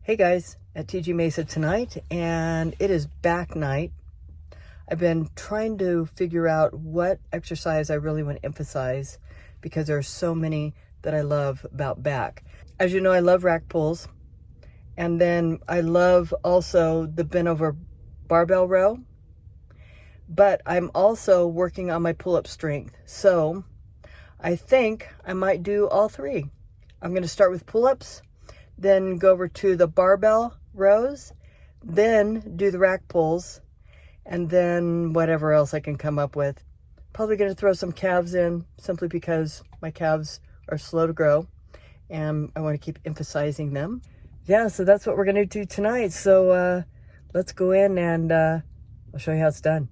Hey guys, at TG Mesa tonight, and it is back night. I've been trying to figure out what exercise I really want to emphasize because there are so many that I love about back. As you know, I love rack pulls, and then I love also the bent over barbell row, but I'm also working on my pull-up strength. So I think I might do all three. I'm going to start with pull-ups, then go over to the barbell rows, then do the rack pulls, and then whatever else I can come up with. Probably going to throw some calves in simply because my calves are slow to grow and I want to keep emphasizing them. Yeah, so that's what we're going to do tonight. So let's go in and I'll show you how it's done.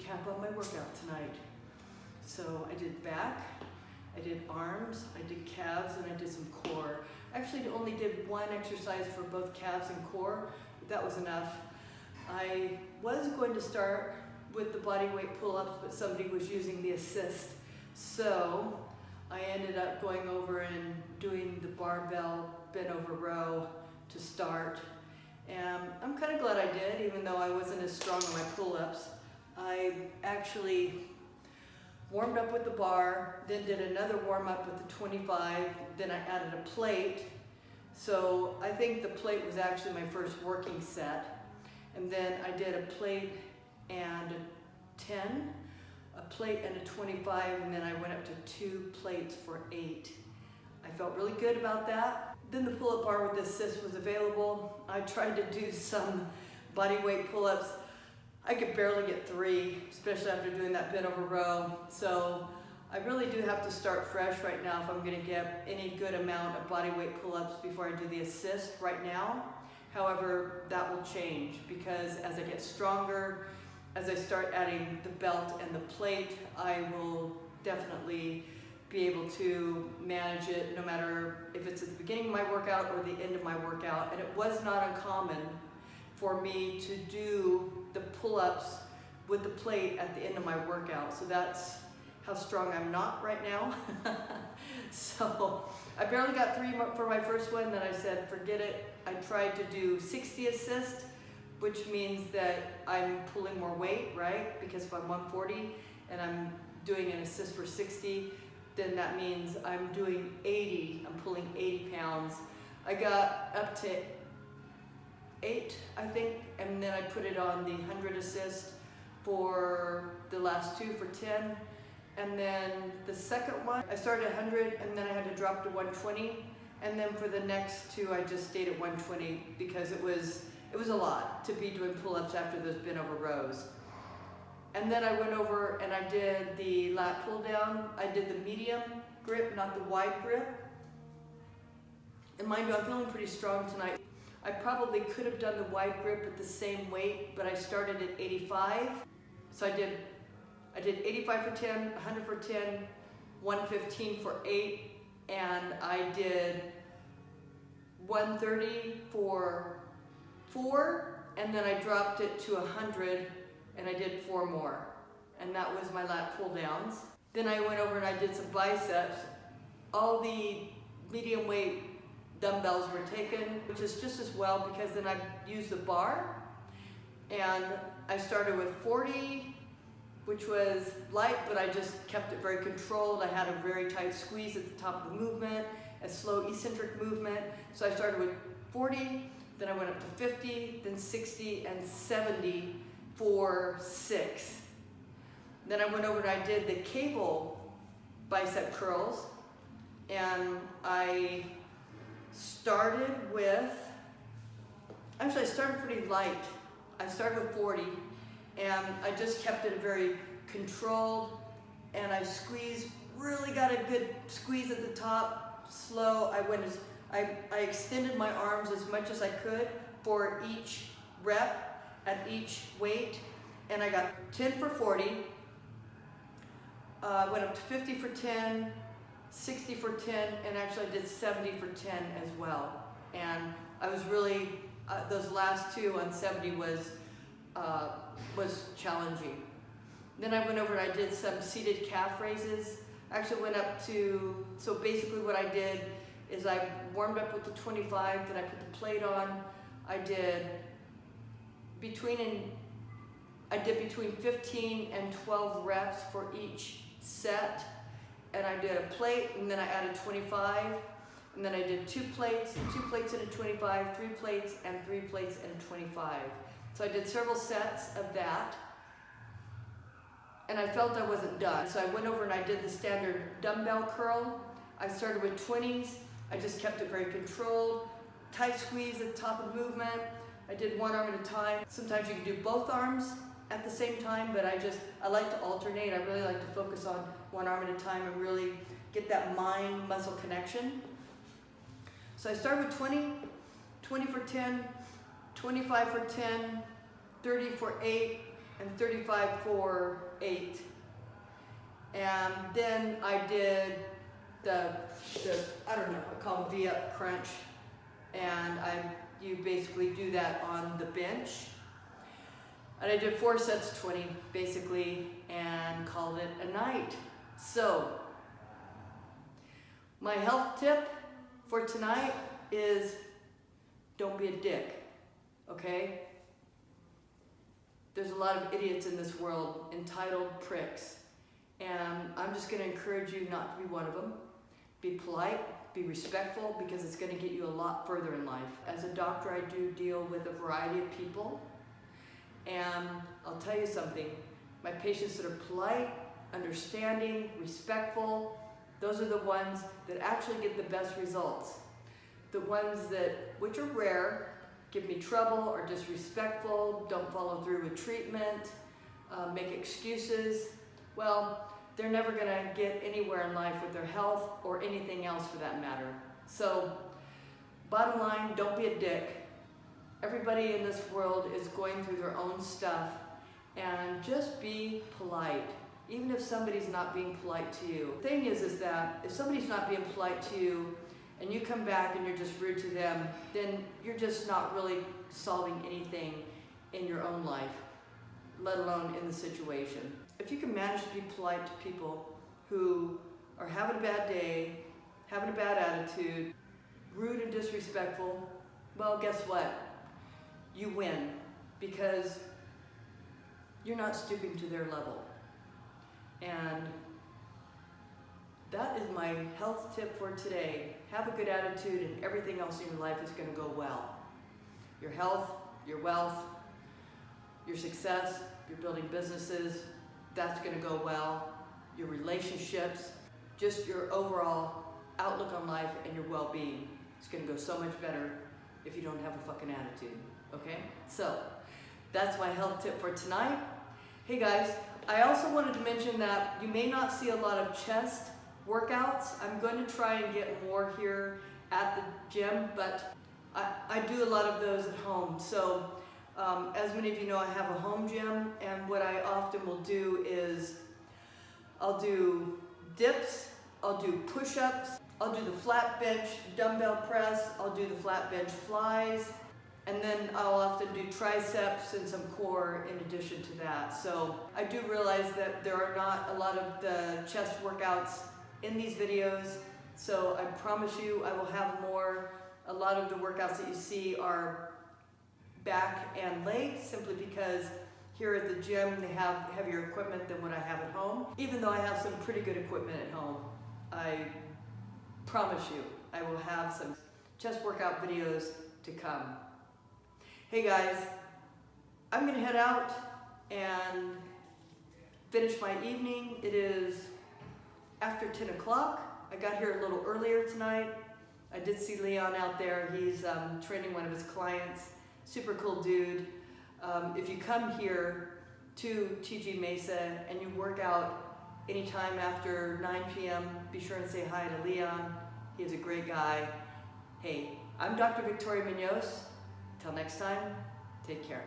recap on my workout tonight. So I did back, I did arms, I did calves, and I did some core. Actually, I only did one exercise for both calves and core, but that was enough. I was going to start with the body weight pull-ups, but somebody was using the assist. So I ended up going over and doing the barbell bent over row to start. And I'm kind of glad I did, even though I wasn't as strong on my pull-ups. I actually warmed up with the bar, then did another warm-up with the 25, then I added a plate. So I think the plate was actually my first working set. And then I did a plate and a 10, a plate and a 25, and then I went up to 2 plates for 8. I felt really good about that. Then the pull-up bar with the assist was available. I tried to do some body weight pull-ups. I could barely get 3, especially after doing that bent over row. So I really do have to start fresh right now if I'm gonna get any good amount of body weight pull-ups before I do the assist right now. However, that will change because as I get stronger, as I start adding the belt and the plate, I will definitely be able to manage it no matter if it's at the beginning of my workout or the end of my workout. And it was not uncommon for me to do the pull-ups with the plate at the end of my workout. So that's how strong I'm not right now. So I barely got 3 for my first one, then I said, forget it. I tried to do 60 assist, which means that I'm pulling more weight, right? Because if I'm 140 and I'm doing an assist for 60, then that means I'm doing 80, I'm pulling 80 pounds. I got up to 8, I think, and then I put it on the 100 assist for the last 2 for 10. And then the second one, I started at 100 and then I had to drop to 120. And then for the next 2, I just stayed at 120 because it was a lot to be doing pull-ups after those bent over rows. And then I went over and I did the lat pull down. I did the medium grip, not the wide grip. And mind you, I'm feeling pretty strong tonight. I probably could have done the wide grip at the same weight, but I started at 85. So I did 85 for 10, 100 for 10, 115 for 8, and I did 130 for 4, and then I dropped it to 100, and I did 4 more. And that was my lat pull downs. Then I went over and I did some biceps. All the medium weight dumbbells were taken, which is just as well because then I used the bar. And I started with 40, which was light, but I just kept it very controlled. I had a very tight squeeze at the top of the movement, a slow eccentric movement. So I started with 40, then I went up to 50, then 60, and 70 for 6. Then I went over and I did the cable bicep curls, and I started with, actually I started pretty light. I started with 40, and I just kept it very controlled, and I squeezed, really got a good squeeze at the top, slow. I extended my arms as much as I could for each rep at each weight, and I got 10 for 40, went up to 50 for 10, 60 for 10, and actually I did 70 for 10 as well. And I was really, those last 2 on 70 was challenging. Then I went over and I did some seated calf raises. I actually went up to, so basically what I did is I warmed up with the 25, then I put the plate on. I did between 15 and 12 reps for each set. And I did a plate, and then I added 25, and then I did 2 plates and a 25, 3 plates, and 3 plates and a 25. So I did several sets of that, and I felt I wasn't done. So I went over and I did the standard dumbbell curl. I started with 20s. I just kept it very controlled, tight squeeze at the top of the movement. I did 1 arm at a time. Sometimes you can do both arms at the same time, but I like to alternate. I really like to focus on 1 arm at a time and really get that mind-muscle connection. So I started with 20, 20 for 10, 25 for 10, 30 for 8, and 35 for 8. And then I did the I don't know, I call them V-up crunch. And you basically do that on the bench. And I did 4 sets, 20 basically, and called it a night. So, my health tip for tonight is don't be a dick, okay? There's a lot of idiots in this world, entitled pricks. And I'm just gonna encourage you not to be one of them. Be polite, be respectful, because it's gonna get you a lot further in life. As a doctor, I do deal with a variety of people. And I'll tell you something, my patients that are polite, understanding, respectful, those are the ones that actually get the best results. The ones that, which are rare, give me trouble, are disrespectful, don't follow through with treatment, make excuses, well, they're never gonna get anywhere in life with their health or anything else for that matter. So, bottom line, don't be a dick. Everybody in this world is going through their own stuff, and just be polite, even if somebody's not being polite to you. The thing is that if somebody's not being polite to you, and you come back and you're just rude to them, then you're just not really solving anything in your own life, let alone in the situation. If you can manage to be polite to people who are having a bad day, having a bad attitude, rude and disrespectful, well, guess what? You win, because you're not stooping to their level. And that is my health tip for today. Have a good attitude and everything else in your life is going to go well. Your health, your wealth, your success, you're building businesses, that's going to go well. Your relationships, just your overall outlook on life and your well-being is going to go so much better if you don't have a fucking attitude, okay? So, that's my health tip for tonight. Hey guys, I also wanted to mention that you may not see a lot of chest workouts. I'm going to try and get more here at the gym, but I do a lot of those at home. So as many of you know, I have a home gym, and what I often will do is I'll do dips, I'll do push-ups, I'll do the flat bench dumbbell press, I'll do the flat bench flies, and then I'll often do triceps and some core in addition to that. So I do realize that there are not a lot of the chest workouts in these videos, so I promise you I will have more. A lot of the workouts that you see are back and legs, simply because here at the gym they have heavier equipment than what I have at home. Even though I have some pretty good equipment at home, I promise you I will have some chest workout videos to come. Hey guys, I'm gonna head out and finish my evening. It is after 10 o'clock. I got here a little earlier tonight. I did see Leon out there. He's training one of his clients. Super cool dude. If you come here to TG Mesa and you work out anytime after 9 p.m., be sure and say hi to Leon. He is a great guy. Hey, I'm Dr. Victoria Munoz. Till next time, take care.